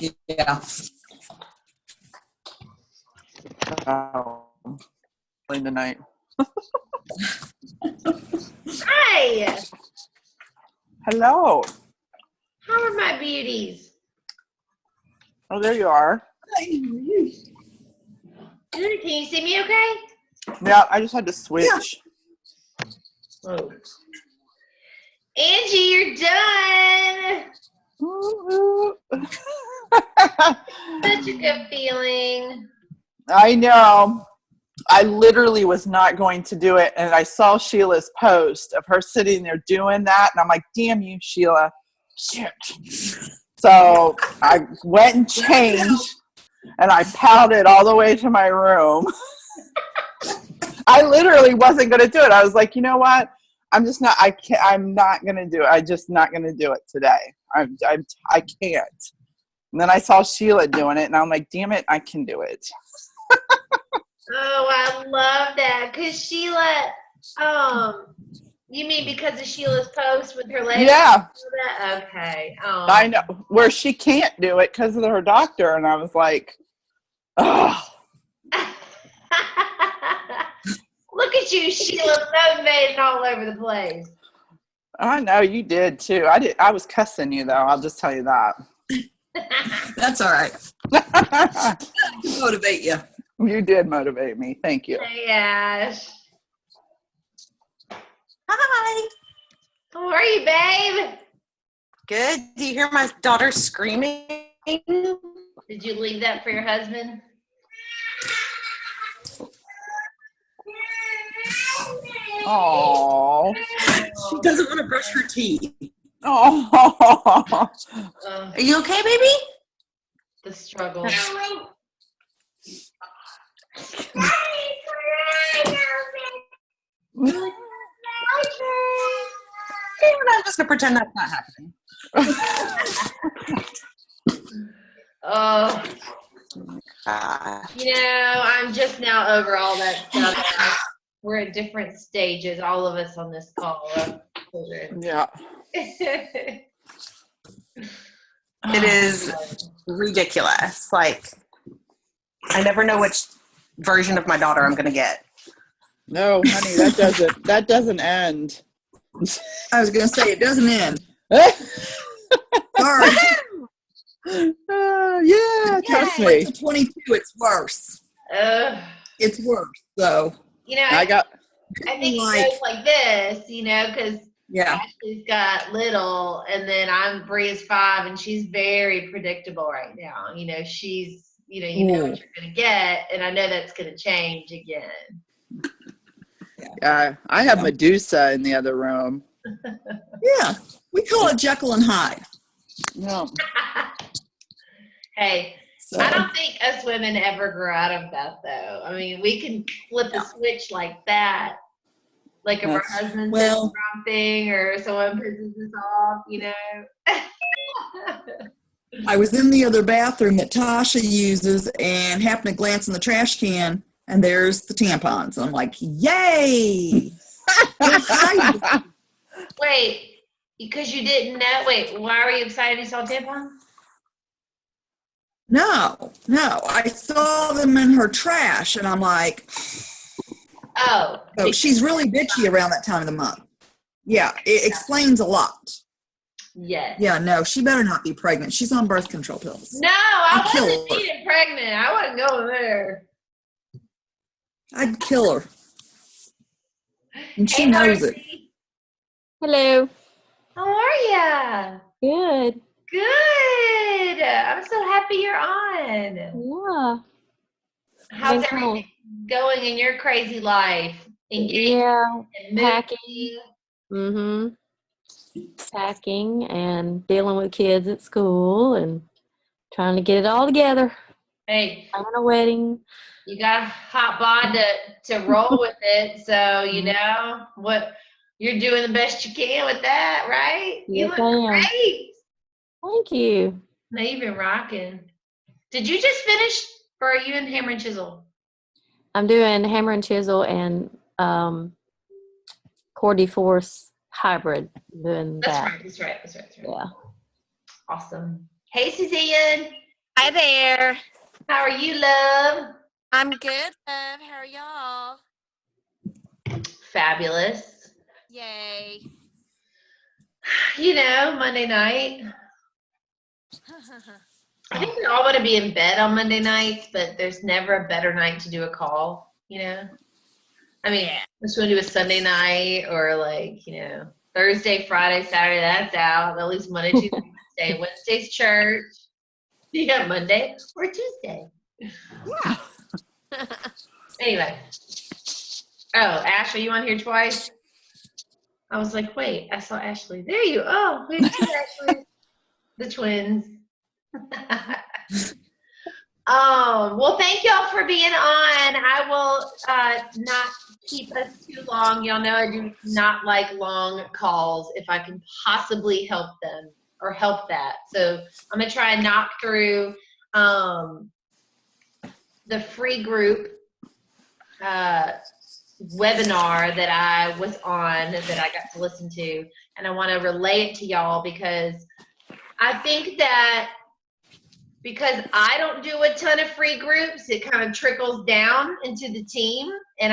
Yeah. In the night. Hi. Hello. How are my beauties? Oh, there you are. Good. Can you see me okay? Yeah, I just had to switch. Oh. Angie, you're done. Such a good feeling. I know. I literally was not going to do it, and I saw Sheila's post of her sitting there doing that, and I'm like, damn you, Sheila. Shit. So I went and changed, and I pouted all the way to my room. I literally wasn't going to do it. I was like, you know what? I'm not going to do it. I'm just not going to do it today. I can't. And then I saw Sheila doing it, and I'm like, damn it, I can do it. Oh, I love that. Because Sheila, you mean because of Sheila's post with her legs? Yeah. Okay. Oh. I know. Where she can't do it because of her doctor. And I was like, oh. Look at you, Sheila, motivated all over the place. I know you did too. I was cussing you though. I'll just tell you that. That's all right. Motivate you. You did motivate me. Thank you. Hey, Ash. Hi. How are you, babe? Good. Do you hear my daughter screaming? Did you leave that for your husband? Oh. She doesn't want to brush her teeth. Oh. Are you okay, baby? The struggle. I'm just gonna pretend that's not happening. Oh. I'm just now over all that stuff. We're at different stages, all of us on this call. Yeah. It is ridiculous. Like, I never know which version of my daughter I'm gonna get. No, honey, that doesn't end. I was going to say, it doesn't end. Sorry. Yeah, trust me. To 22, it's worse. It's worse. So, I think it goes like this, because yeah. Ashley's got little, and then Bria's 5, and she's very predictable right now. She's, you know what you're going to get, and I know that's going to change again. Yeah, I have Medusa in the other room. Yeah, we call it Jekyll and Hyde. No. Hey, So, I don't think us women ever grow out of that, though. I mean, we can flip a switch like that. Like if our husband says the wrong thing or someone pisses us off, I was in the other bathroom that Tasha uses and happened to glance in the trash can, and there's the tampons. And I'm like, yay! Wait, because you didn't know? Wait, why were you excited you saw tampons? No. I saw them in her trash, and I'm like, oh. So she's really bitchy around that time of the month. Yeah, it explains a lot. Yes. Yeah, no, she better not be pregnant. She's on birth control pills. No, I wasn't getting pregnant. I wasn't going there. I'd kill her. And she knows it. Hello. How are ya? Good. Good. I'm so happy you're on. Yeah. How's everything going in your crazy life? Yeah. Packing. Packing and dealing with kids at school and trying to get it all together. Hey. Having a wedding. You got a hot bod to roll with it. So, what you're doing the best you can with that, right? Yes, you look great. Thank you. No, you've been rocking. Did you just finish, or are you in Hammer and Chisel? I'm doing Hammer and Chisel and Core Force hybrid. Doing That's that. right. Yeah. Awesome. Hey, Suzanne. Hi there. How are you, love? I'm good, love. How are y'all? Fabulous. Yay. Monday night. I think we all want to be in bed on Monday nights, but there's never a better night to do a call, I mean, just want to do a Sunday night or Thursday, Friday, Saturday, that's out. At least Monday, Tuesday, Wednesday. Wednesday's church. You got Monday or Tuesday. Yeah. Anyway. Oh, Ashley, you on here twice? I was like, wait, I saw Ashley. There you are. We have two Ashleys. The twins. Well, thank y'all for being on. I will not keep us too long. Y'all know I do not like long calls if I can possibly help them or help that. So I'm going to try and knock through the free group webinar that I was on that I got to listen to. And I want to relay it to y'all because I think that because I don't do a ton of free groups, it kind of trickles down into the team. And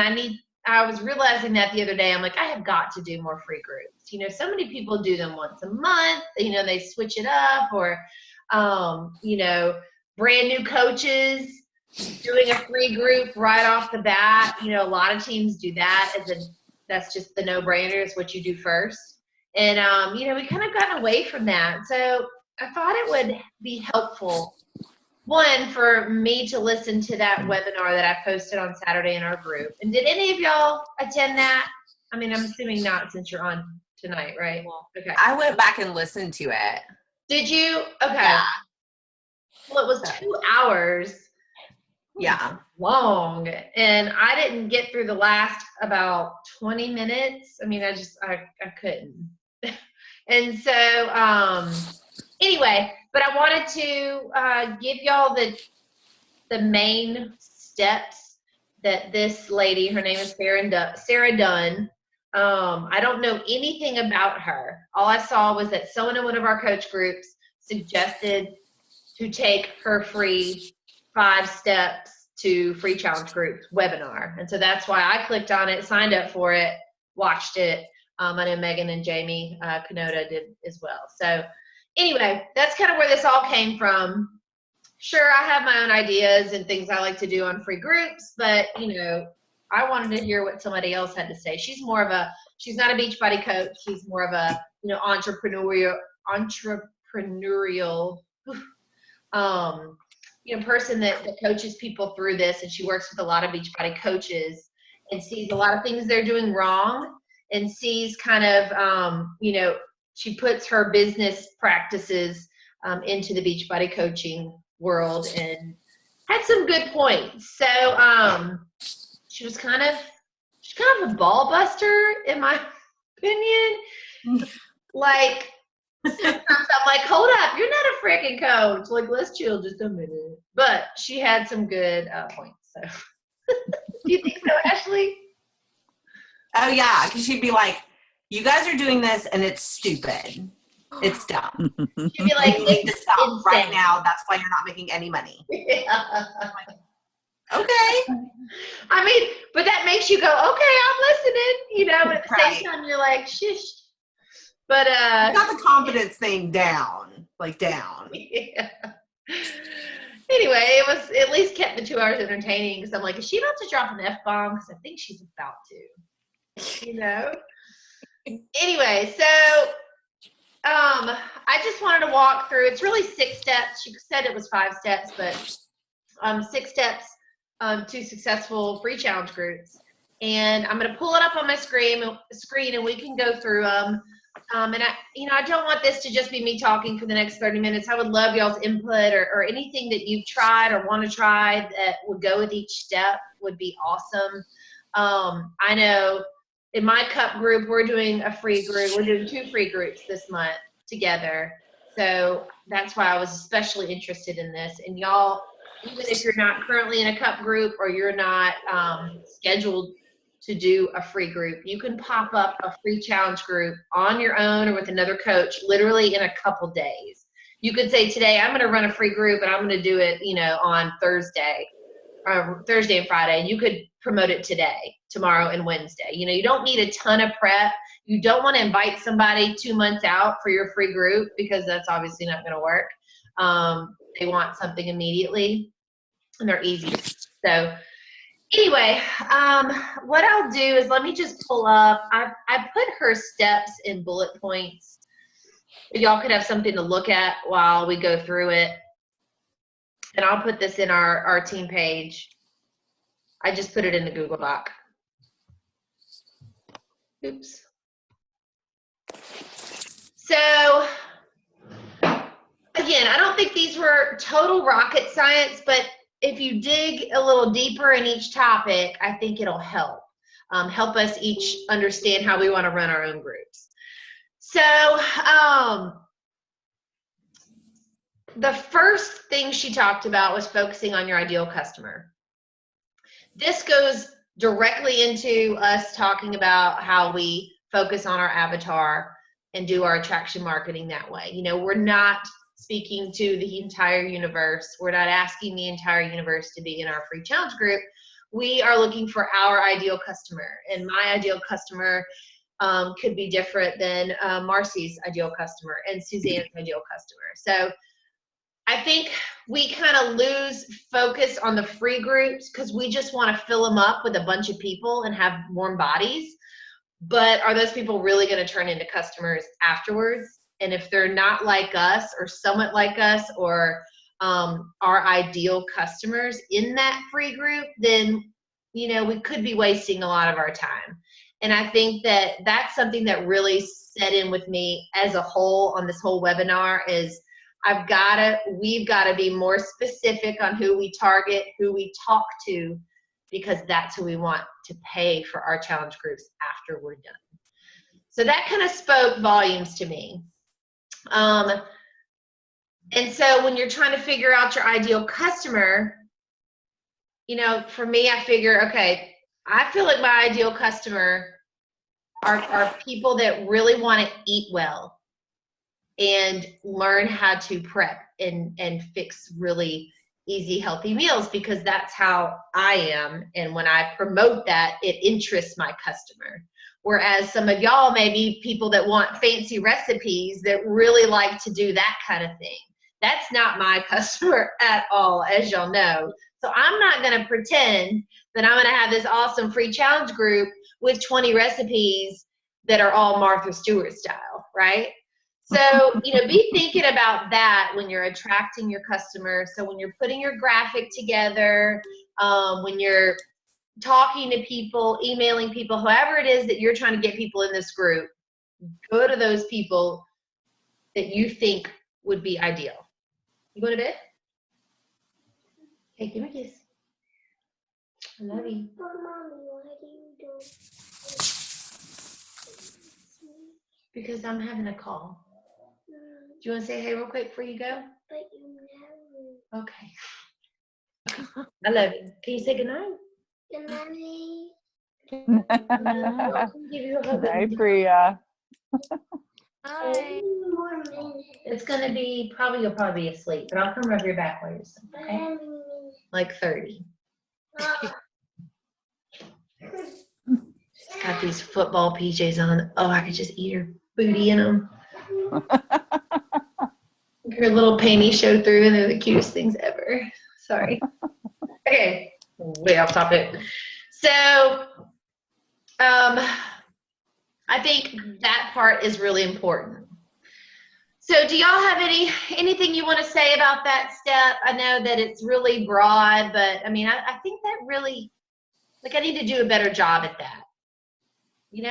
I was realizing that the other day. I'm like, I have got to do more free groups. So many people do them once a month, they switch it up or, brand new coaches doing a free group right off the bat. A lot of teams do that that's just the no-brainer is what you do first. And, we kind of gotten away from that. So I thought it would be helpful, one, for me to listen to that webinar that I posted on Saturday in our group. And did any of y'all attend that? I mean, I'm assuming not since you're on tonight, right? Okay. I went back and listened to it. Did you? Okay. Yeah. Well, it was 2 hours. Yeah. Long. And I didn't get through the last about 20 minutes. I mean, I couldn't. And so, anyway, but I wanted to give y'all the main steps that this lady, her name is Sarah Dunn. I don't know anything about her. All I saw was that someone in one of our coach groups suggested to take her free 5 steps to free challenge group webinar. And so that's why I clicked on it, signed up for it, watched it. I know Megan and Jamie Kanoda did as well. So anyway, that's kind of where this all came from. Sure, I have my own ideas and things I like to do on free groups, but I wanted to hear what somebody else had to say. She's not a Beachbody coach. She's more of a, entrepreneurial person that coaches people through this, and she works with a lot of Beachbody coaches and sees a lot of things they're doing wrong and sees kind of, she puts her business practices into the Beachbody coaching world and had some good points. So she's kind of a ball buster, in my opinion. Like, sometimes I'm like, hold up, you're not a freaking coach. Like, let's chill just a minute. But she had some good points. So, do you think so, Ashley? Oh, yeah, because she'd be like, you guys are doing this, and it's stupid. It's dumb. She'd be like, You need to stop insane. right now. That's why you're not making any money. Yeah. Okay. I mean, but that makes you go, okay, I'm listening, but at the Right. same time, you're like, shush. But, You got the confidence thing down. yeah. Anyway, it was at least kept the 2 hours entertaining because I'm like, is she about to drop an F-bomb? Because I think she's about to, Anyway, so I just wanted to walk through. It's really 6 steps. She said it was 5 steps, but 6 steps to successful free challenge groups. And I'm going to pull it up on my screen, and we can go through them. And I don't want this to just be me talking for the next 30 minutes. I would love y'all's input or anything that you've tried or want to try that would go with each step would be awesome. I know in my cup group, we're doing a free group. We're doing 2 free groups this month together. So that's why I was especially interested in this. And y'all, even if you're not currently in a cup group or you're not scheduled to do a free group, you can pop up a free challenge group on your own or with another coach literally in a couple days. You could say today, I'm going to run a free group and I'm going to do it, on Thursday and Friday. You could promote it today, tomorrow, and Wednesday. You don't need a ton of prep. You don't want to invite somebody 2 months out for your free group because that's obviously not going to work. They want something immediately and they're easy. So anyway, what I'll do is let me just pull up. I put her steps in bullet points. Y'all could have something to look at while we go through it. And I'll put this in our team page. I just put it in the Google Doc. Oops. So, again, I don't think these were total rocket science, but if you dig a little deeper in each topic, I think it'll help. Help us each understand how we want to run our own groups. So, the first thing she talked about was focusing on your ideal customer. This goes directly into us talking about how we focus on our avatar and do our attraction marketing that way. We're not speaking to the entire universe. We're not asking the entire universe to be in our free challenge group. We are looking for our ideal customer, and my ideal customer could be different than Marcy's ideal customer and Suzanne's ideal customer. So I think we kind of lose focus on the free groups because we just want to fill them up with a bunch of people and have warm bodies. But are those people really going to turn into customers afterwards? And if they're not like us or somewhat like us or our ideal customers in that free group, then, we could be wasting a lot of our time. And I think that that's something that really set in with me as a whole on this whole webinar is we've got to be more specific on who we target, who we talk to, because that's who we want to pay for our challenge groups after we're done. So that kind of spoke volumes to me. And so when you're trying to figure out your ideal customer, for me, I figure, okay, I feel like my ideal customer are people that really want to eat well and learn how to prep and fix really easy, healthy meals, because that's how I am. And when I promote that, it interests my customer. Whereas some of y'all may be people that want fancy recipes that really like to do that kind of thing. That's not my customer at all, as y'all know. So I'm not going to pretend that I'm going to have this awesome free challenge group with 20 recipes that are all Martha Stewart style, right? So, be thinking about that when you're attracting your customers. So when you're putting your graphic together, when you're talking to people, emailing people, whoever it is that you're trying to get people in this group, go to those people that you think would be ideal. You going to bed? Hey, give me a kiss. I love you. But Mommy, why do you do? Because I'm having a call. Do you want to say hey real quick before you go? But you never. Okay. I love you. Can you say goodnight? Good mommy. I'll give you a hug. Hi, Priya. Hi. More minutes. It's gonna be you'll probably be asleep, but I'll come rub your back while you're asleep. Okay? Like 30. Got these football PJs on. Oh, I could just eat her booty in them. Her little panties show through, and they're the cutest things ever. Sorry. Okay, way off topic. So, I think that part is really important. So, do y'all have anything you want to say about that step? I know that it's really broad, but I mean, I think that really, I need to do a better job at that. Do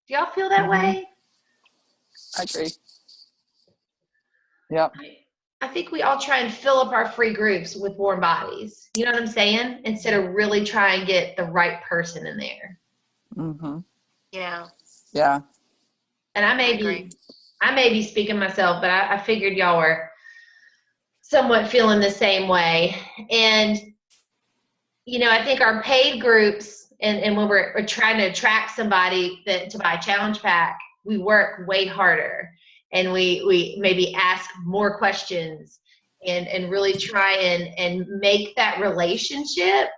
y'all feel that way? I agree. Yep. I think we all try and fill up our free groups with warm bodies. You know what I'm saying? Instead of really try and get the right person in there. Mm-hmm. Yeah. Yeah. And I may be speaking myself, but I figured y'all were somewhat feeling the same way. And, I think our paid groups and when we're trying to attract somebody to buy a challenge pack, we work way harder. and we maybe ask more questions and really try and make that relationship.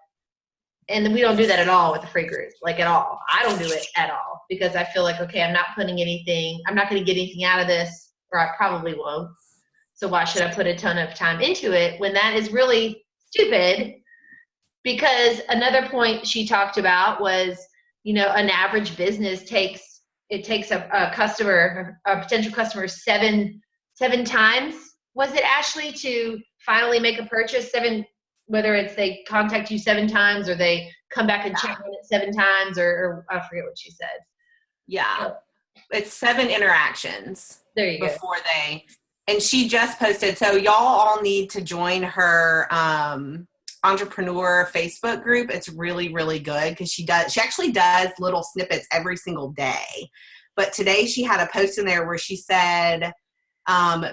And we don't do that at all with the free group, like at all. I don't do it at all because I feel like, okay, I'm not going to get anything out of this, or I probably won't. So why should I put a ton of time into it when that is really stupid? Because another point she talked about was, an average business takes a potential customer seven times. Was it, Ashley, to finally make a purchase? Whether it's they contact you 7 times or they come back and check on it 7 times, or I forget what she said. Yeah. It's 7 interactions. There you go. Before and she just posted, so y'all all need to join her entrepreneur Facebook group. It's really, really good because she actually does little snippets every single day. But today she had a post in there where she said,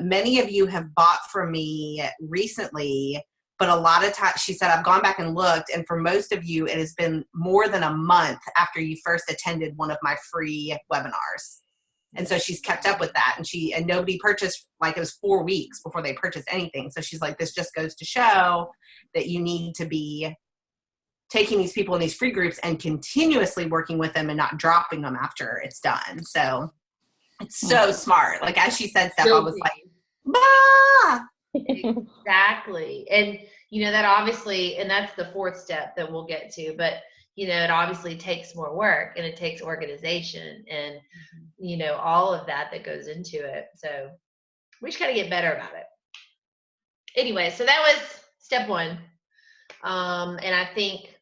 many of you have bought from me recently, but a lot of times, she said, I've gone back and looked, and for most of you, it has been more than a month after you first attended one of my free webinars. And so she's kept up with that, and nobody purchased, like it was 4 weeks before they purchased anything. So she's like, this just goes to show that you need to be taking these people in these free groups and continuously working with them and not dropping them after it's done. So it's so smart. Like, as she said stuff, I was like, bah! Exactly. And that obviously, and that's the 4th step that we'll get to, but it obviously takes more work, and it takes organization and all of that goes into it. So we just got to get better about it. Anyway, so that was step 1. And I think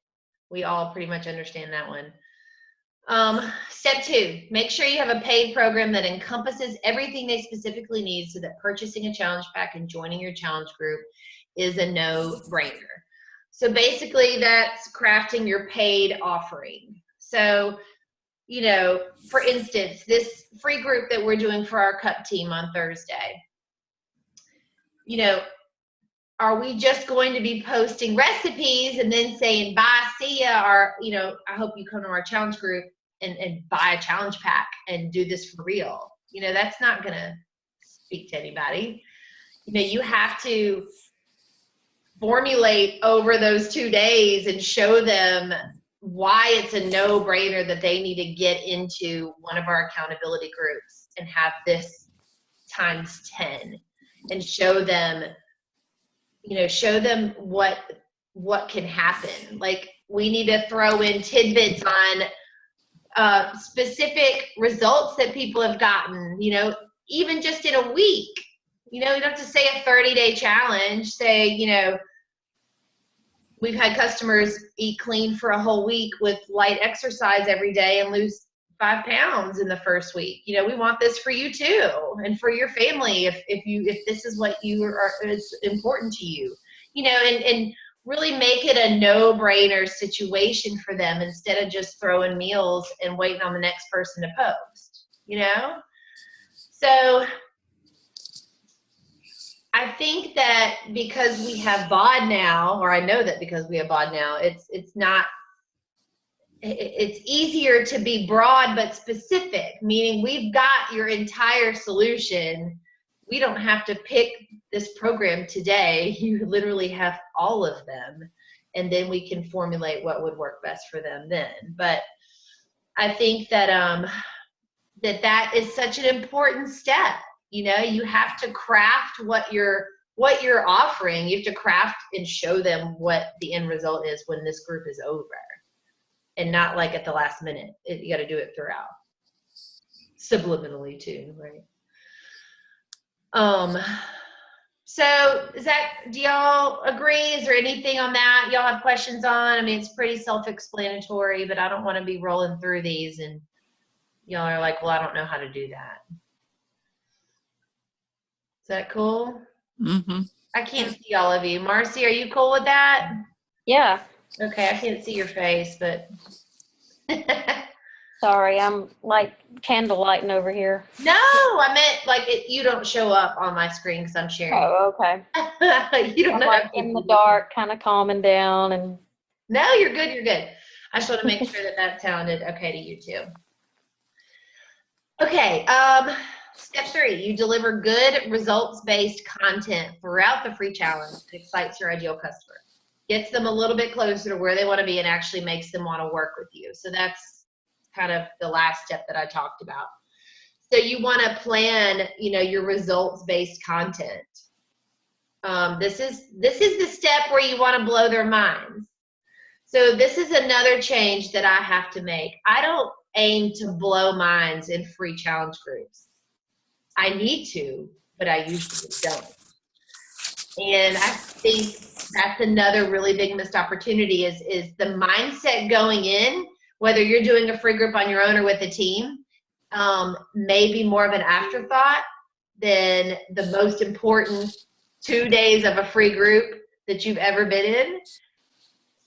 we all pretty much understand that one. Step 2, make sure you have a paid program that encompasses everything they specifically need so that purchasing a challenge pack and joining your challenge group is a no-brainer. So basically that's crafting your paid offering. So, for instance, this free group that we're doing for our cup team on Thursday, are we just going to be posting recipes and then saying, bye, see ya, or, I hope you come to our challenge group and buy a challenge pack and do this for real? That's not going to speak to anybody. You have to formulate over those 2 days and show them why it's a no-brainer that they need to get into one of our accountability groups and have this times 10, and show them what can happen. Like, we need to throw in tidbits on specific results that people have gotten, even just in a week. You don't have to say a 30-day challenge. Say, we've had customers eat clean for a whole week with light exercise every day and lose 5 pounds in the first week. We want this for you too, and for your family if this is what is important to you. And really make it a no-brainer situation for them instead of just throwing meals and waiting on the next person to post. So I think that because we have BOD now, or I know that because we have BOD now, it's easier to be broad but specific, meaning we've got your entire solution. We don't have to pick this program today. You literally have all of them, and then we can formulate what would work best for them then. But I think that that is such an important step. You have to craft what you're offering. You have to craft and show them what the end result is when this group is over, and not like at the last minute. You got to do it throughout, subliminally too, right? So do y'all agree? Is there anything on that y'all have questions on? I mean, it's pretty self-explanatory, but I don't want to be rolling through these and y'all are like, well, I don't know how to do that. Is that cool? Mm-hmm. I can't see all of you. Marcy, are you cool with that? Yeah. Okay, I can't see your face, but. Sorry, I'm like candle lighting over here. No, I meant like you don't show up on my screen because I'm sharing. Oh, okay. You don't I'm know. like in the dark, kind of calming down, and. No, you're good. You're good. I just want to make sure that sounded okay to you too. Okay. Step 3, you deliver good results-based content throughout the free challenge that excites your ideal customer. Gets them a little bit closer to where they want to be and actually makes them want to work with you. So that's kind of the last step that I talked about. So you want to plan, your results-based content. This is the step where you want to blow their minds. So this is another change that I have to make. I don't aim to blow minds in free challenge groups. I need to, but I usually don't. And I think that's another really big missed opportunity is the mindset going in, whether you're doing a free group on your own or with a team, may be more of an afterthought than the most important 2 days of a free group that you've ever been in.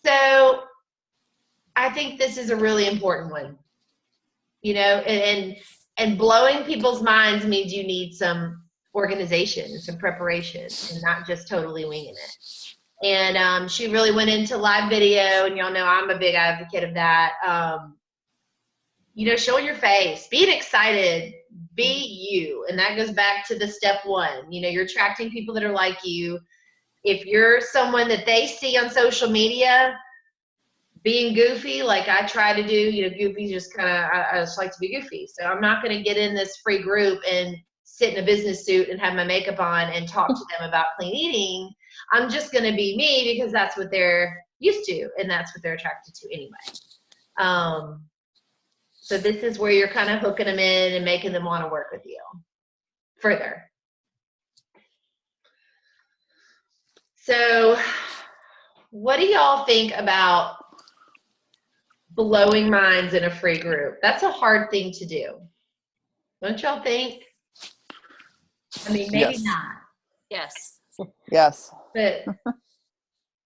So I think this is a really important one, and blowing people's minds means you need some organization, some preparation, and not just totally winging it. And she really went into live video, and y'all know I'm a big advocate of that. Showing your face, being excited, be you. And that goes back to the step 1. You're attracting people that are like you. If you're someone that they see on social media being goofy, like I try to do, goofy's just kind of, I just like to be goofy. So I'm not going to get in this free group and sit in a business suit and have my makeup on and talk to them about clean eating. I'm just going to be me because that's what they're used to and that's what they're attracted to anyway. So this is where you're kind of hooking them in and making them want to work with you further. So what do y'all think about blowing minds in a free group? That's a hard thing to do. Don't y'all think? I mean, maybe Yes. not. Yes. Yes. But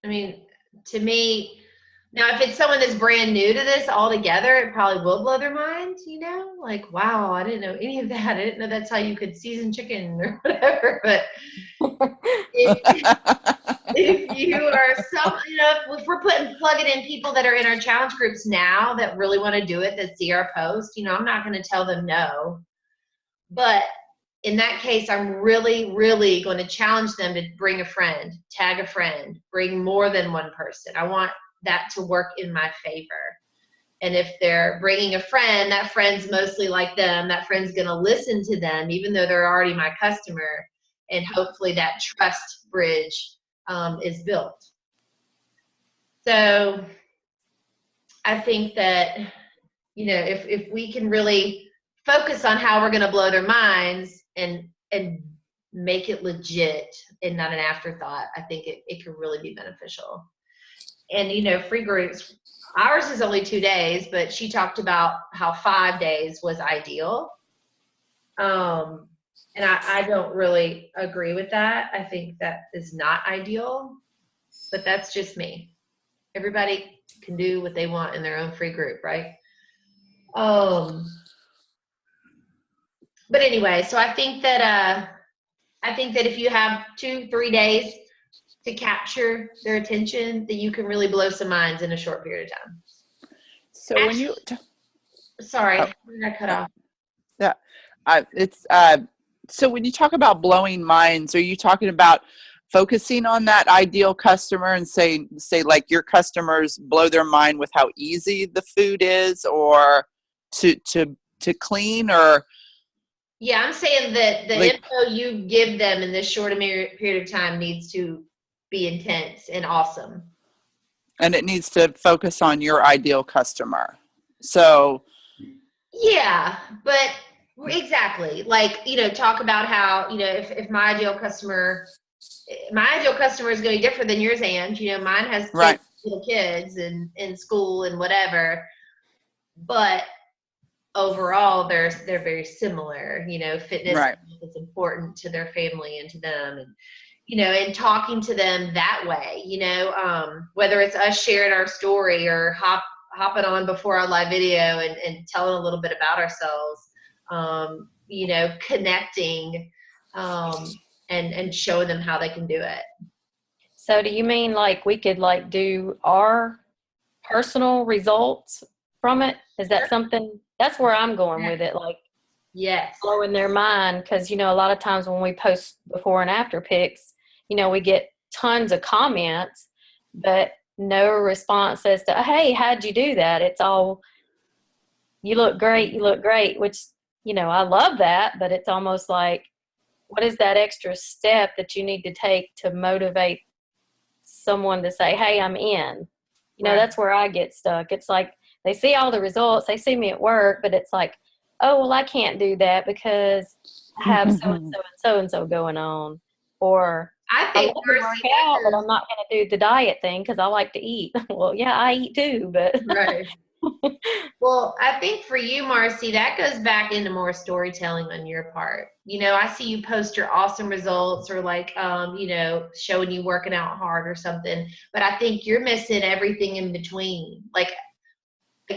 I mean, to me, now if it's someone that's brand new to this altogether, it probably will blow their mind, like, wow, I didn't know any of that. I didn't know that's how you could season chicken or whatever. But if you are if we're plugging in people that are in our challenge groups now that really want to do it, that see our post, I'm not going to tell them no. But in that case, I'm really, really going to challenge them to bring a friend, tag a friend, bring more than one person. I want that to work in my favor. And if they're bringing a friend, that friend's mostly like them. That friend's going to listen to them, even though they're already my customer. And hopefully that trust bridge is built. So I think that, if we can really focus on how we're going to blow their minds and make it legit and not an afterthought, I think it could really be beneficial. And, free groups, ours is only 2 days, but she talked about how 5 days was ideal. And I don't really agree with that. I think that is not ideal, but that's just me. Everybody can do what they want in their own free group, right? But anyway, so I think that if you have 2-3 days to capture their attention, that you can really blow some minds in a short period of time. So when you Sorry, I got cut off. so when you talk about blowing minds, are you talking about focusing on that ideal customer and say like your customers blow their mind with how easy the food is, or to clean, or? Yeah, I'm saying that the info you give them in this short period of time needs to be intense and awesome. And it needs to focus on your ideal customer. So. Yeah, but exactly. Like, talk about how, if my ideal customer is going to be different than yours, and, mine has Right. little kids and in school and whatever, but overall they're very similar. Fitness Right. is important to their family and to them, and and talking to them that way, whether it's us sharing our story or hopping on before our live video and telling a little bit about ourselves, connecting, and showing them how they can do it. So do you mean like we could like do our personal results from it? Is that something? That's where I'm going with it. Like Yes. blowing their mind because, you know, a lot of times when we post before and after pics, you know, we get tons of comments, but no response as to, hey, how'd you do that? It's all, you look great, which, you know, I love that, but it's almost like, what is that extra step that you need to take to motivate someone to say, hey, I'm in? You know, Right. that's where I get stuck. It's like they see all the results, they see me at work, but it's like, oh, well, I can't do that because I have so-and-so and so-and-so going on. Or I I think love to work Mercy out, but does. I'm not going to do the diet thing because I like to eat. Well, yeah, I eat too, but Right. Well, I think for you, Marcy, that goes back into more storytelling on your part. You know, I see you post your awesome results or like, you know, showing you working out hard or something, but I think you're missing everything in between. Like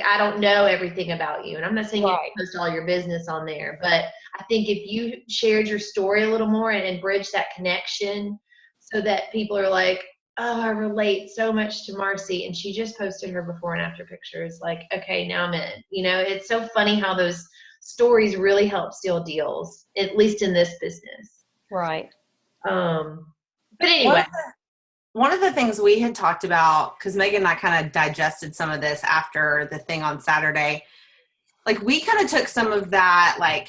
I don't know everything about you, and I'm not saying you right. post all your business on there, but I think if you shared your story a little more and bridge that connection so that people are like, oh, I relate so much to Marcy, and she just posted her before and after pictures. Like, okay, now I'm in. You know, it's so funny how those stories really help seal deals, at least in this business. Right. But One anyway, of one of the things we had talked about, because Megan and I kind of digested some of this after the thing on Saturday, like we kind of took some of that, like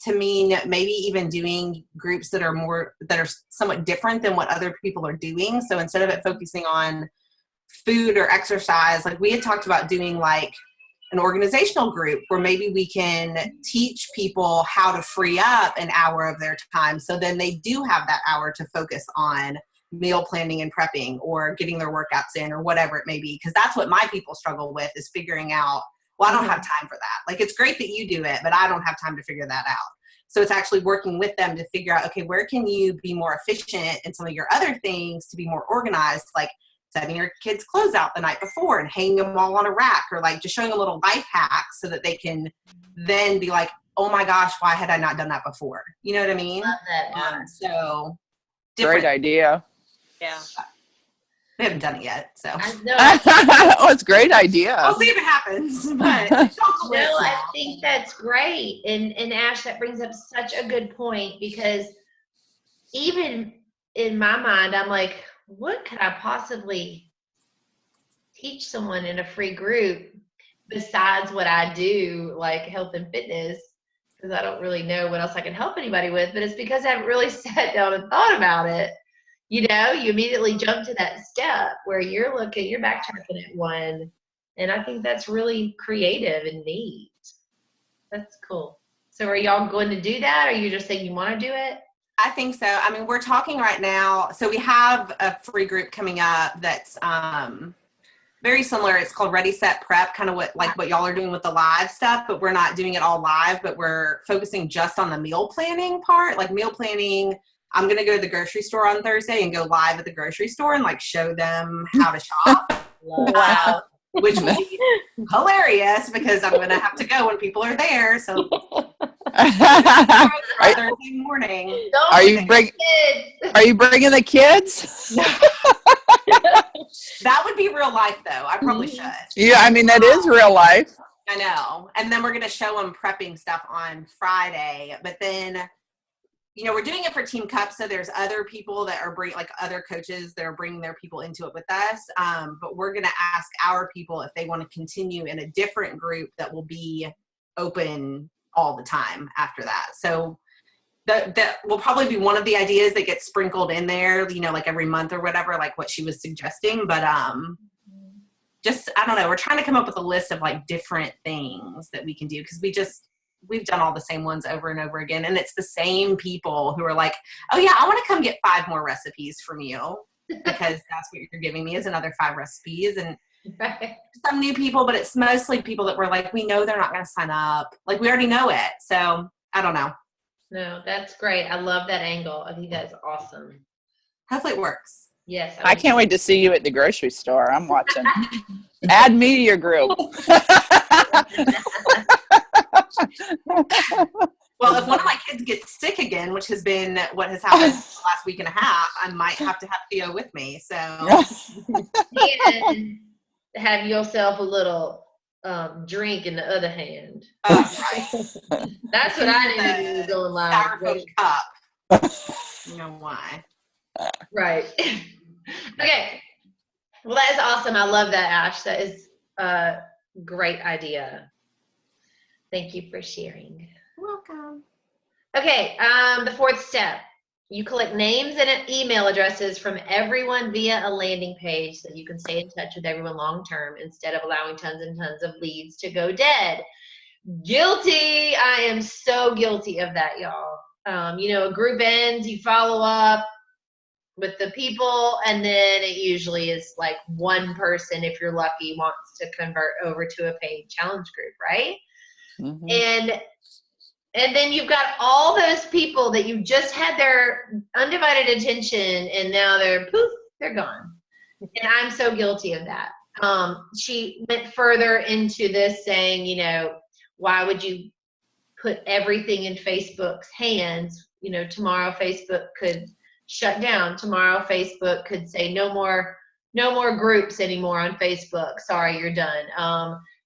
to mean maybe even doing groups that are somewhat different than what other people are doing. So instead of it focusing on food or exercise, like we had talked about doing like an organizational group where maybe we can teach people how to free up an hour of their time. So then they do have that hour to focus on meal planning and prepping or getting their workouts in or whatever it may be. Cause that's what my people struggle with, is figuring out, well, I don't have time for that. Like, it's great that you do it, but I don't have time to figure that out. So it's actually working with them to figure out, okay, where can you be more efficient in some of your other things to be more organized, like setting your kids' clothes out the night before and hanging them all on a rack, or like just showing a little life hack so that they can then be like, oh my gosh, why had I not done that before? You know what I mean? love that. Mark. So Great different. idea. Yeah. We haven't done it yet, so I know. Oh, it's a great idea. we'll see if it happens. But it's on the No, list I now. think that's great. And Ash, that brings up such a good point, because even in my mind, I'm like, what could I possibly teach someone in a free group besides what I do, like health and fitness? Because I don't really know what else I can help anybody with, but it's because I haven't really sat down and thought about it. You know, you immediately jump to that step where you're backtracking at one. And I think that's really creative and neat. That's cool. So are y'all going to do that? Or are you just saying you want to do it? I think so. I mean, we're talking right now. So we have a free group coming up that's very similar. It's called Ready, Set, Prep, kind of what y'all are doing with the live stuff, but we're not doing it all live, but we're focusing just on the meal planning part. Like meal planning, I'm going to go to the grocery store on Thursday and go live at the grocery store and like show them how to shop. Wow. Which will be hilarious because I'm going to have to go when people are there. So Thursday morning. Don't Are you bring kids. bringing the kids? That would be real life though. I probably should. Yeah, I mean, that is real life. I know. And then we're going to show them prepping stuff on Friday. But then, you know, we're doing it for Team Cup. So there's other people that are other coaches that are bringing their people into it with us. But we're going to ask our people if they want to continue in a different group that will be open all the time after that. So that will probably be one of the ideas that gets sprinkled in there, you know, like every month or whatever, like what she was suggesting. But just, I don't know, we're trying to come up with a list of like different things that we can do, because we've done all the same ones over and over again. And it's the same people who are like, oh yeah, I want to come get 5 more recipes from you, because that's what you're giving me is another 5 recipes. And Right. some new people, but it's mostly people that were like, we know they're not going to sign up. Like, we already know it. So I don't know. No, that's great. I love that angle. I think that's awesome. Hopefully it works. Yes. I can't wait to see you at the grocery store. I'm watching. Add me to your group. Well, if one of my kids gets sick again, which has been what has happened the last week and a half, I might have to have Theo with me. So And have yourself a little drink in the other hand. Right. That's what I need to do going live. Styrofoam cup. You know why? Right. Okay. Well, that is awesome. I love that, Ash. That is a great idea. Thank you for sharing. Welcome. Okay, the fourth step. You collect names and email addresses from everyone via a landing page so you can stay in touch with everyone long term instead of allowing tons and tons of leads to go dead. Guilty. I am so guilty of that, y'all. A group ends, you follow up with the people, and then it usually is like one person, if you're lucky, wants to convert over to a paid challenge group, right? Mhm. And then you've got all those people that you just had their undivided attention, and now they're gone. And I'm so guilty of that. She went further into this saying, why would you put everything in Facebook's hands? Tomorrow Facebook could shut down. Tomorrow Facebook could say no more groups anymore on Facebook. Sorry, you're done.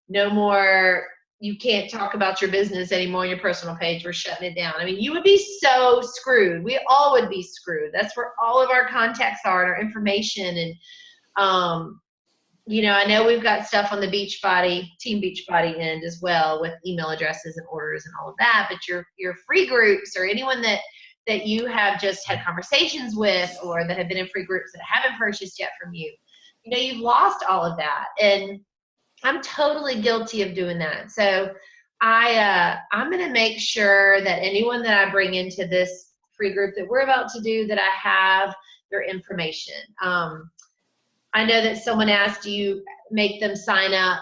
No more, you can't talk about your business anymore on your personal page. We're shutting it down. I mean, you would be so screwed. We all would be screwed. That's where all of our contacts are and our information. And, I know we've got stuff on the Team Beachbody end as well with email addresses and orders and all of that, but your free groups or anyone that you have just had conversations with or that have been in free groups that haven't purchased yet from you, you've lost all of that. And I'm totally guilty of doing that. So I'm going to make sure that anyone that I bring into this free group that we're about to do, that I have their information. I know that someone asked, do you make them sign up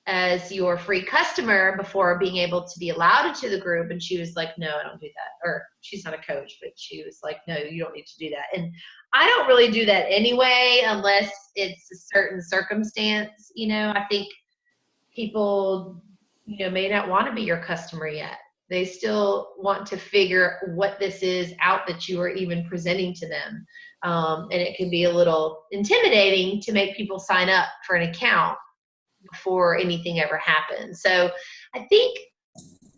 as your free customer before being able to be allowed into the group? And she was like, no, I don't do that. Or she's not a coach, but she was like, no, you don't need to do that. And I don't really do that anyway, unless it's a certain circumstance. I think people, may not want to be your customer yet. They still want to figure what this is out that you are even presenting to them. And it can be a little intimidating to make people sign up for an account before anything ever happens. So I think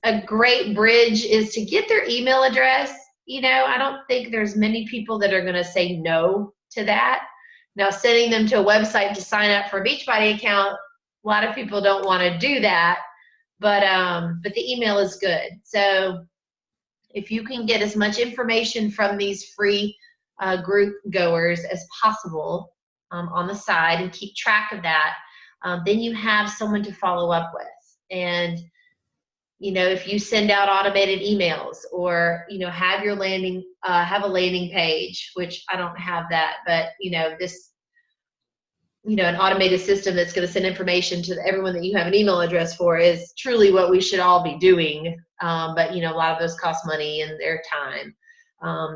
a great bridge is to get their email address. I don't think there's many people that are going to say no to that. Now, sending them to a website to sign up for a Beachbody account, a lot of people don't want to do that, but the email is good. So if you can get as much information from these free group goers as possible on the side and keep track of that, then you have someone to follow up with. And if you send out automated emails or have your have a landing page, which I don't have that, but this an automated system that's going to send information to everyone that you have an email address for is truly what we should all be doing. But a lot of those cost money and their time.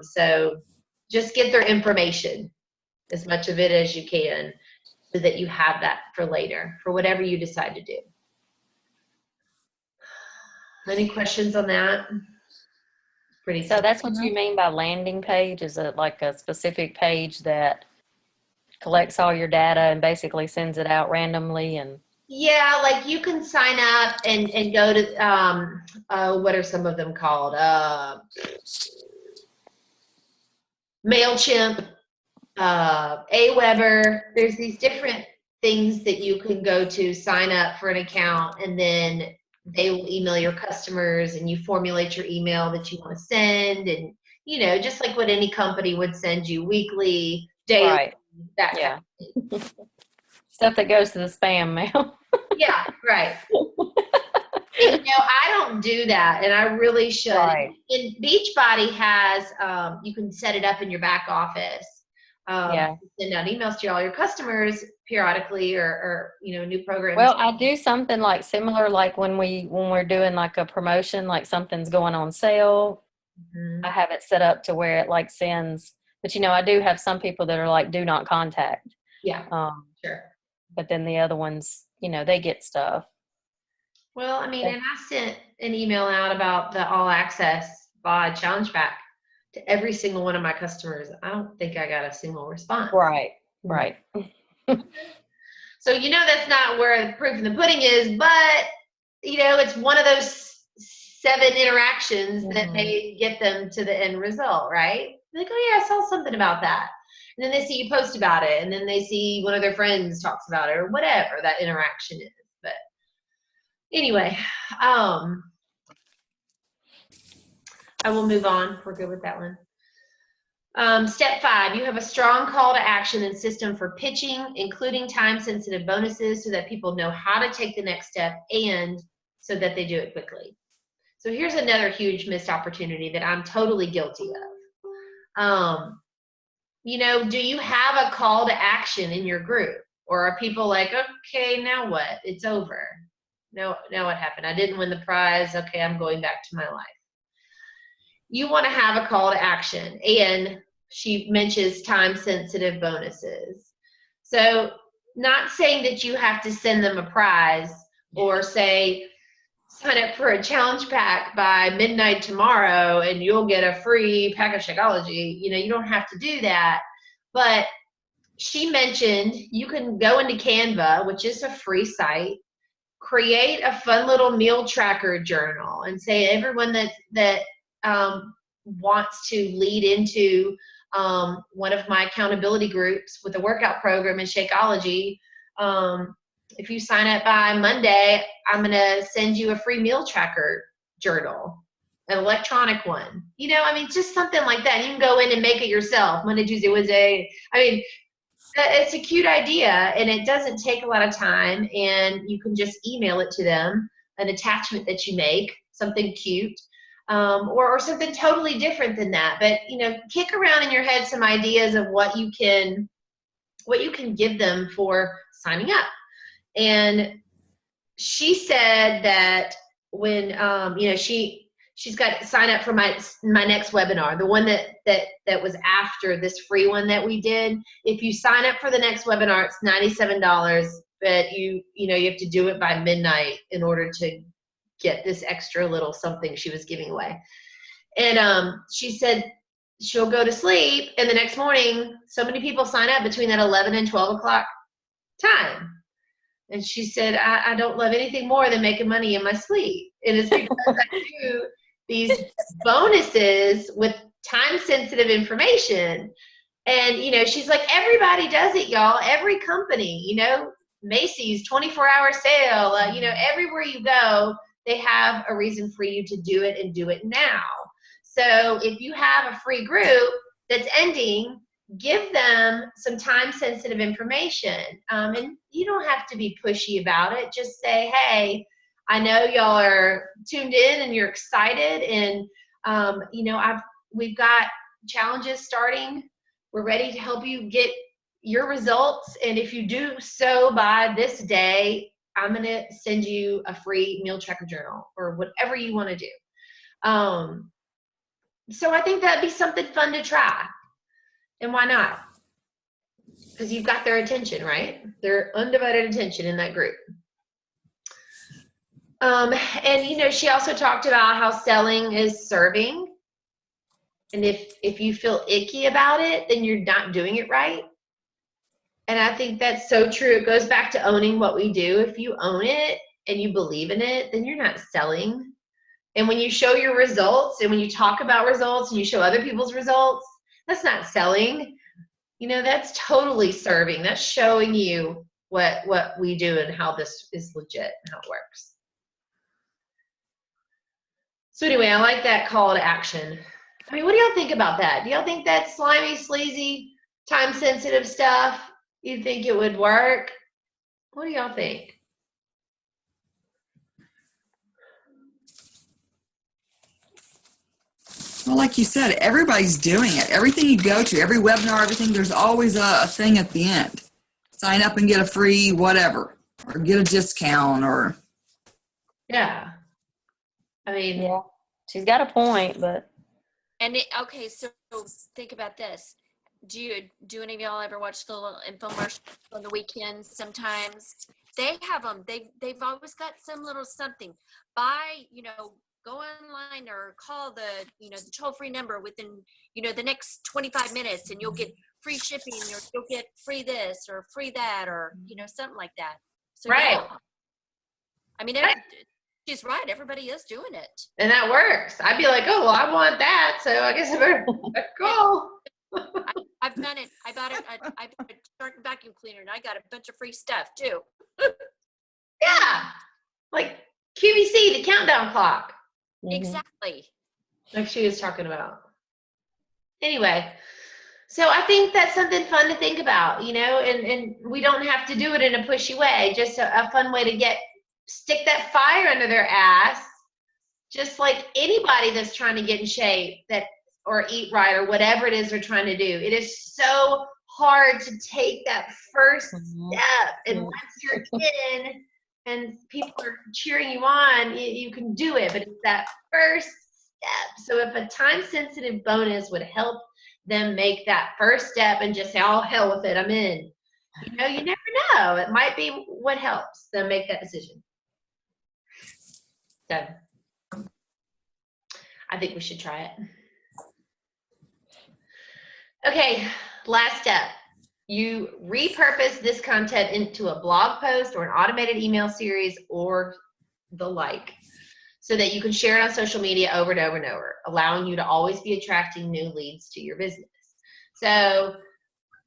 So just get their information, as much of it as you can, so that you have that for later, for whatever you decide to do. Any questions on that? Pretty So simple. that's what you mean by landing page? Is it like a specific page that collects all your data and basically sends it out randomly? And yeah, like you can sign up and go to what are some of them called? MailChimp, Aweber. There's these different things that you can go to sign up for an account, and then they will email your customers, and you formulate your email that you want to send, and just like what any company would send you weekly, daily, right. that Yeah. kind of thing. Stuff that goes to the spam mail. Yeah, right. And, I don't do that, and I really should. Right. And Beachbody has, you can set it up in your back office. Yeah. Send out emails to all your customers periodically, or new programs. Well, I do something like similar, like when we're doing like a promotion, like something's going on sale. Mhm. I have it set up to where it like sends, but I do have some people that are like do not contact. Yeah, sure. But then the other ones, they get stuff. Well, I mean, and I sent an email out about the All Access BOD Challenge Pack to every single one of my customers. I don't think I got a single response. Right. Right. So that's not where the proof in the pudding is, but it's one of those 7 interactions that may get them to the end result, right? Like, oh yeah, I saw something about that. And then they see you post about it, and then they see one of their friends talks about it, or whatever that interaction is. But anyway, I will move on. We're good with that one. Step 5, you have a strong call to action and system for pitching, including time-sensitive bonuses so that people know how to take the next step and so that they do it quickly. So here's another huge missed opportunity that I'm totally guilty of. Do you have a call to action in your group? Or are people like, okay, now what? It's over. Now what happened? I didn't win the prize. Okay, I'm going back to my life. You want to have a call to action. And she mentions time-sensitive bonuses. So not saying that you have to send them a prize or say, sign up for a challenge pack by midnight tomorrow and you'll get a free pack of Shakeology. You don't have to do that. But she mentioned you can go into Canva, which is a free site, create a fun little meal tracker journal and say everyone that wants to lead into one of my accountability groups with a workout program in Shakeology, if you sign up by Monday, I'm going to send you a free meal tracker journal, an electronic one. Just something like that. You can go in and make it yourself, Monday, Tuesday, Wednesday. It's a cute idea, and it doesn't take a lot of time, and you can just email it to them, an attachment that you make, something cute, or something totally different than that. But, kick around in your head some ideas of what you can give them for signing up. And she said that when she's got to sign up for my next webinar, the one that was after this free one that we did. If you sign up for the next webinar, it's $97, but you have to do it by midnight in order to get this extra little something she was giving away. And she said she'll go to sleep, and the next morning, so many people sign up between that 11 and 12 o'clock time. And she said, I don't love anything more than making money in my sleep. And it's because I do these bonuses with time-sensitive information. And, she's like, everybody does it, y'all. Every company, Macy's 24-hour sale, everywhere you go, they have a reason for you to do it and do it now. So if you have a free group that's ending, give them some time-sensitive information. And you don't have to be pushy about it. Just say, hey, I know y'all are tuned in and you're excited. And, we've got challenges starting. We're ready to help you get your results. And if you do so by this day, I'm going to send you a free meal tracker journal or whatever you want to do. So I think that'd be something fun to try. And why not? Because you've got their attention, right? Their undivided attention in that group. And, she also talked about how selling is serving. And if you feel icky about it, then you're not doing it right. And I think that's so true. It goes back to owning what we do. If you own it and you believe in it, then you're not selling. And when you show your results and when you talk about results and you show other people's results, that's not selling. That's totally serving. That's showing you what we do and how this is legit and how it works. So anyway, I like that call to action. What do y'all think about that? Do y'all think that slimy, sleazy, time-sensitive stuff, you think it would work? What do y'all think? Well, like you said, everybody's doing it. Everything you go to, every webinar, everything, there's always a thing at the end. Sign up and get a free whatever, or get a discount, or. Yeah. Yeah, she's got a point, but. And okay, so think about this. Do any of y'all ever watch the little infomercials on the weekends? Sometimes they have them. They've always got some little something. Buy, go online or call the toll-free number within, the next 25 minutes and you'll get free shipping, or you'll get free this or free that, or something like that. So Right. yeah. I mean, Right. she's right. Everybody is doing it. And that works. I'd be like, oh, well, I want that, so I guess I better go. I've done it. I bought it. I bought a Shark vacuum cleaner, and I got a bunch of free stuff too. Yeah. Like QVC, the countdown clock, Exactly. like she was talking about. Anyway, so I think that's something fun to think about, and we don't have to do it in a pushy way, just a fun way to stick that fire under their ass, just like anybody that's trying to get in shape or eat right or whatever it is they're trying to do. It is so hard to take that first step, and once you're in and people are cheering you on, you can do it, but it's that first step. So if a time-sensitive bonus would help them make that first step and just say, oh, hell with it, I'm in. You never know. It might be what helps them make that decision. So I think we should try it. Okay, last step. You repurpose this content into a blog post or an automated email series or the like, so that you can share it on social media over and over and over, allowing you to always be attracting new leads to your business. So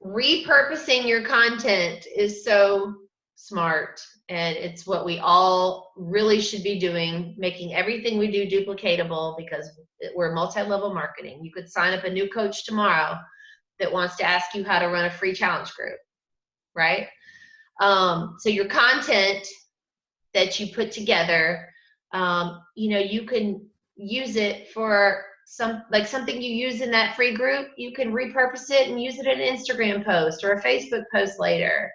repurposing your content is so smart, and it's what we all really should be doing, making everything we do duplicatable, because we're multi-level marketing. You could sign up a new coach tomorrow that wants to ask you how to run a free challenge group, right? So your content that you put together, you can use it for something you use in that free group. You can repurpose it and use it in an Instagram post or a Facebook post later.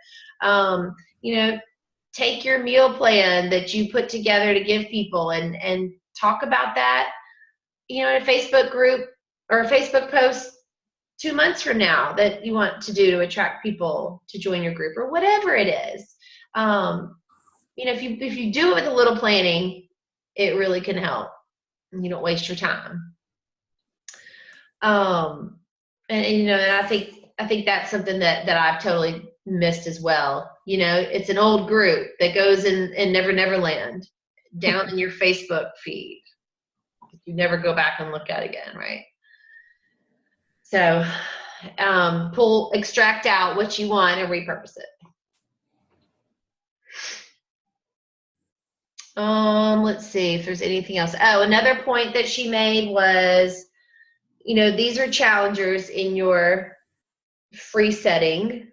Take your meal plan that you put together to give people and talk about that, in a Facebook group or a Facebook post 2 months from now that you want to do to attract people to join your group, or whatever it is. If you do it with a little planning, it really can help. You don't waste your time. And I think that's something that I've totally missed as well. It's an old group that goes in Never Land down in your Facebook feed. You never go back and look at it again, right? So extract out what you want and repurpose it. Let's see if there's anything else. Oh, another point that she made was, these are challengers in your free setting.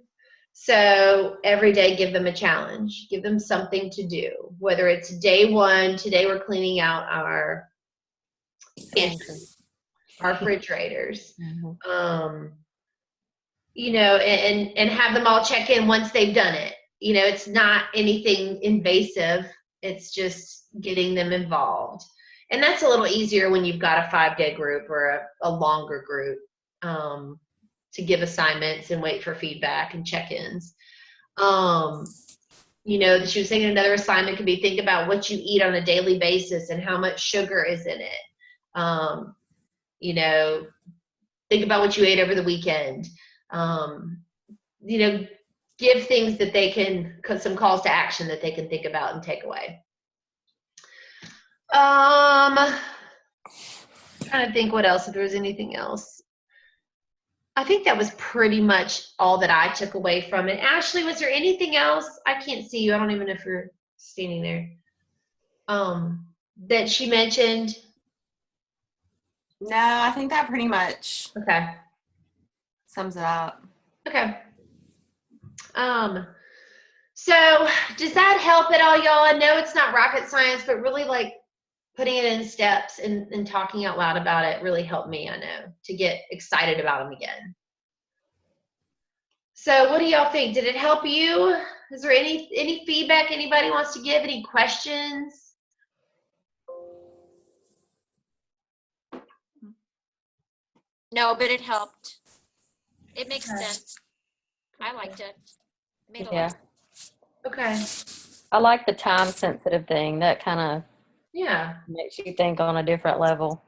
So every day, give them a challenge. Give them something to do. Whether it's day one, today we're cleaning out our pantry, our refrigerators. And have them all check in once they've done it. It's not anything invasive. It's just getting them involved. And that's a little easier when you've got a 5-day group or a longer group, to give assignments and wait for feedback and check-ins. She was saying another assignment could be, think about what you eat on a daily basis and how much sugar is in it. Think about what you ate over the weekend. Give things that they can, some calls to action that they can think about and take away. Trying to think what else, if there was anything else. I think that was pretty much all that I took away from it. Ashley, was there anything else? I can't see you. I don't even know if you're standing there. That she mentioned? No, I think that pretty much sums it up. Okay. So does that help at all, y'all? I know it's not rocket science, but really putting it in steps and talking out loud about it really helped me, I know, to get excited about them again. So what do y'all think? Did it help you? Is there any feedback anybody wants to give? Any questions? No, but it helped. It makes sense. I liked it. It made a lot of sense. Okay. I like the time sensitive thing. That kind of makes you think on a different level.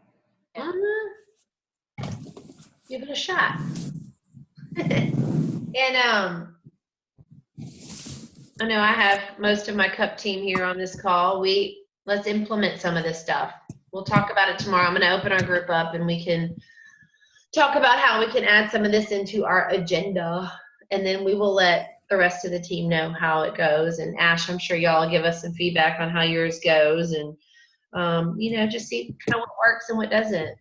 Give it a shot. And I know I have most of my cup team here on this call. Let's implement some of this stuff. We'll talk about it tomorrow. I'm going to open our group up and we can talk about how we can add some of this into our agenda. And then we will let the rest of the team know how it goes. And Ash, I'm sure y'all will give us some feedback on how yours goes, and just see kind of what works and what doesn't.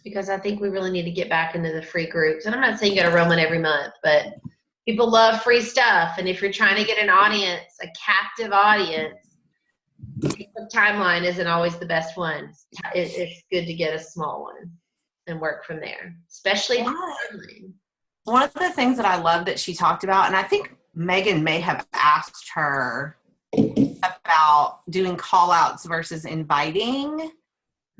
Because I think we really need to get back into the free groups. And I'm not saying you got to run one every month, but people love free stuff. And if you're trying to get an audience, a captive audience, Facebook timeline isn't always the best one. It's good to get a small one and work from there, especially online. One of the things that I love that she talked about, and I think Megan may have asked her about doing call outs versus inviting.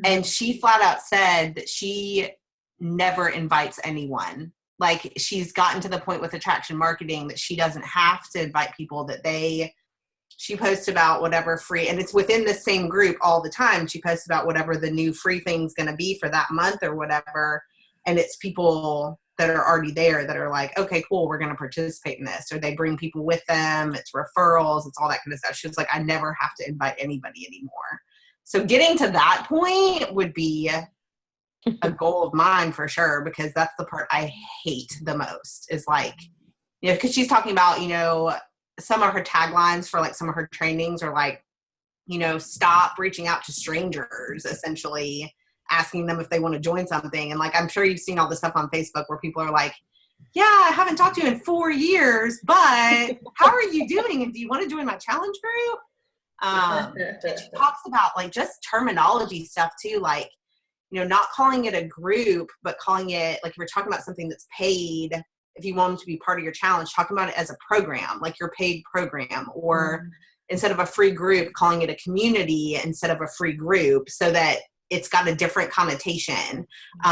And she flat out said that she never invites anyone. Like, she's gotten to the point with attraction marketing that she doesn't have to invite people, that she posts about whatever free, and it's within the same group all the time. She posts about whatever the new free thing's going to be for that month or whatever. And it's people that are already there that are like, okay, cool, we're going to participate in this. Or they bring people with them. It's referrals. It's all that kind of stuff. She was like, I never have to invite anybody anymore. So getting to that point would be a goal of mine for sure, because that's the part I hate the most, is like, because she's talking about, some of her taglines for like some of her trainings are like, stop reaching out to strangers, essentially asking them if they want to join something. And like, I'm sure you've seen all this stuff on Facebook where people are like, yeah, I haven't talked to you in 4 years, but how are you doing? And do you want to join my challenge group? She talks about like just terminology stuff too, like, not calling it a group, but calling it, like, if we're talking about something that's paid, if you want them to be part of your challenge, talking about it as a program, like your paid program, or instead of a free group, calling it a community instead of a free group, so that it's got a different connotation.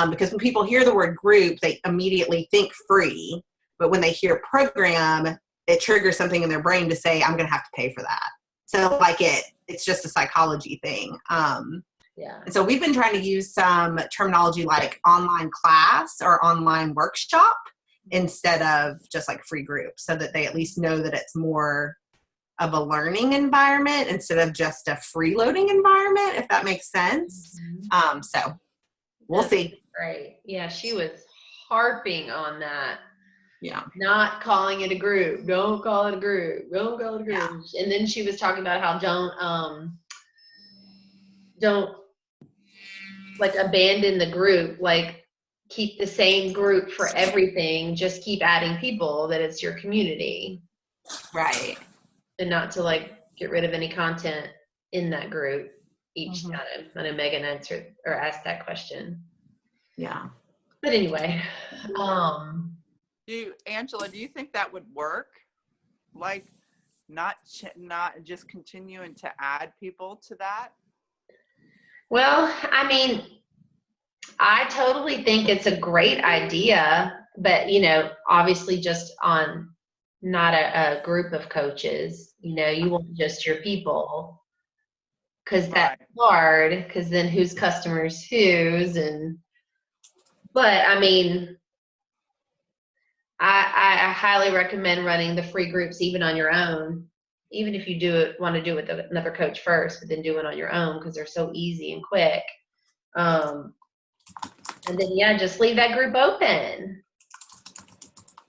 Because when people hear the word group, they immediately think free, but when they hear program, it triggers something in their brain to say, I'm going to have to pay for that. So like it's just a psychology thing. Yeah. And so we've been trying to use some terminology like online class or online workshop instead of just like free group, so that they at least know that it's more of a learning environment instead of just a freeloading environment, if that makes sense. So we'll see. Right. Yeah, she was harping on that. Yeah. Not calling it a group. Don't call it a group. Don't call it a group. Yeah. And then she was talking about how don't like abandon the group, like keep the same group for everything, just keep adding people, that it's your community. Right. And not to like get rid of any content in that group each time. I know Megan answered or asked that question. Yeah. But anyway, Angela, do you think that would work? Like not just continuing to add people to that? Well, I mean, I totally think it's a great idea, but obviously just on not a group of coaches, you want just your people, because that's hard, because then whose customers whose, but I mean, I highly recommend running the free groups even on your own, even if you want to do it with another coach first, but then do it on your own, because they're so easy and quick. And then, just leave that group open.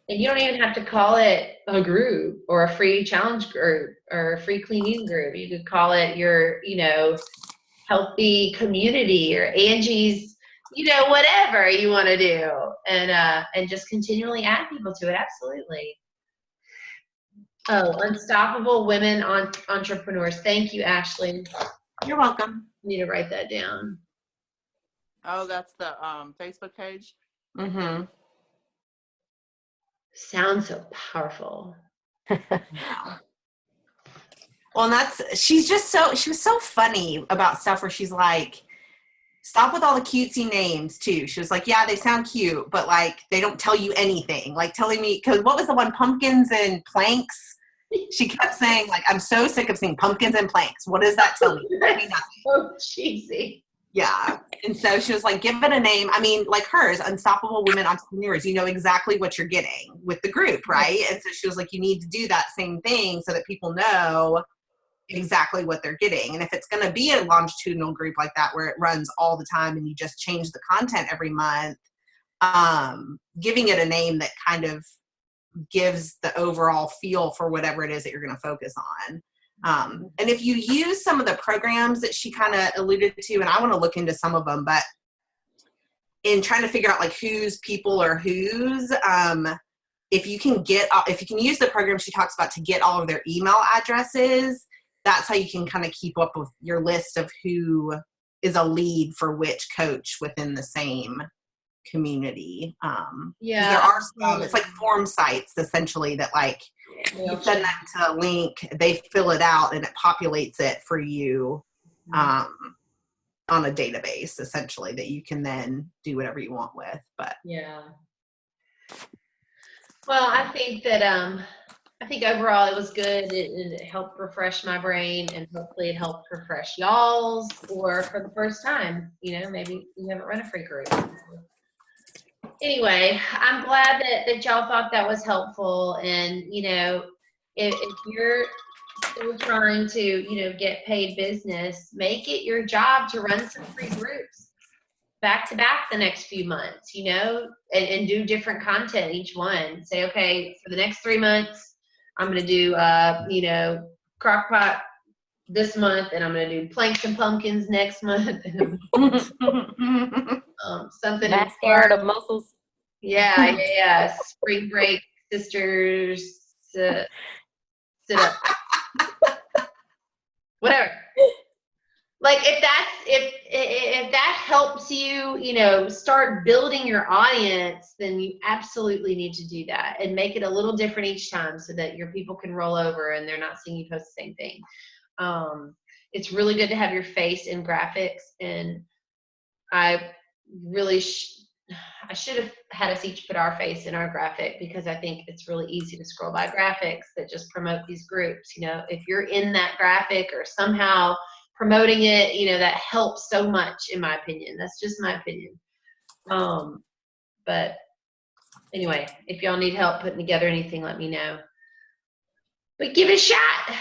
And you don't even have to call it a group or a free challenge group or a free cleaning group. You could call it your, healthy community or Angie's, whatever you want to do. And just continually add people to it. Absolutely. Oh, Unstoppable Women Entrepreneurs. Thank you, Ashley. You're welcome. I need to write that down. Oh, that's the Facebook page? Mm-hmm. Sounds so powerful. Well, and she was so funny about stuff where she's like, stop with all the cutesy names too. She was like, yeah, they sound cute, but like they don't tell you anything. Like telling me, because what was the one, pumpkins and planks? She kept saying, like, I'm so sick of seeing pumpkins and planks. What does that tell me? So cheesy. Yeah. And so she was like, give it a name. I mean, like hers, Unstoppable Women Entrepreneurs, you know exactly what you're getting with the group, right? And so she was like, you need to do that same thing so that people know exactly what they're getting. And if it's going to be a longitudinal group like that, where it runs all the time and you just change the content every month, giving it a name that kind of gives the overall feel for whatever it is that you're going to focus on. And if you use some of the programs that she kind of alluded to, and I want to look into some of them, but in trying to figure out like whose people or whose, if you can use the program she talks about to get all of their email addresses, that's how you can kind of keep up with your list of who is a lead for which coach within the same community. 'Cause there are some, it's like form sites essentially that like you send them to a link, they fill it out and it populates it for you on a database essentially that you can then do whatever you want with. But yeah. Well, I think that I think overall it was good. It helped refresh my brain, and hopefully it helped refresh y'all's, or for the first time, you know, maybe you haven't run a free group. Anyway, I'm glad that y'all thought that was helpful. And, you know, if you're still trying to, you know, get paid business, make it your job to run some free groups back to back the next few months, you know, and do different content each one. Say, okay, for the next 3 months, I'm going to do, you know, Crock-Pot this month, and I'm going to do Planks and Pumpkins next month. Something Mascara to muscles. Yeah. Spring break, sisters, sit up. Whatever. Like if that helps you, you know, start building your audience, then you absolutely need to do that and make it a little different each time so that your people can roll over and they're not seeing you post the same thing. It's really good to have your face in graphics, and I really I should have had us each put our face in our graphic, because I think it's really easy to scroll by graphics that just promote these groups. You know, if you're in that graphic or somehow promoting it, you know, that helps so much, in my opinion. That's just my opinion. But anyway, if y'all need help putting together anything, let me know. But give it a shot.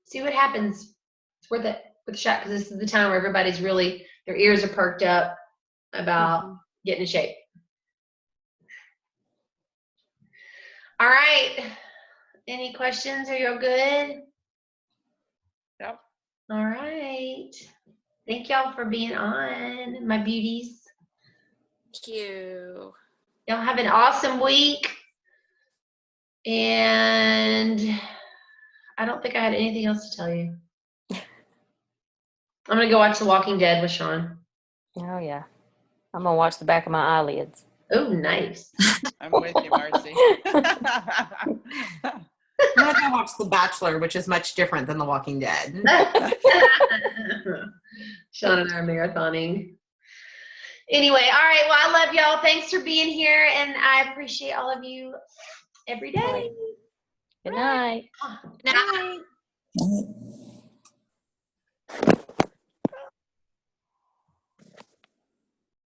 See what happens. It's worth it with a shot, because this is the time where everybody's really, their ears are perked up about getting in shape. All right. Any questions? Are you good? Yep. All right. Thank y'all for being on, my beauties. Thank you. Y'all have an awesome week. And I don't think I had anything else to tell you. I'm going to go watch The Walking Dead with Sean. Oh, yeah. I'm going to watch the back of my eyelids. Oh, nice. I'm with you, Marcy. I'm going to watch The Bachelor, which is much different than The Walking Dead. Sean and I are marathoning. Anyway, all right. Well, I love y'all. Thanks for being here, and I appreciate all of you every day. Good night. Night. Right.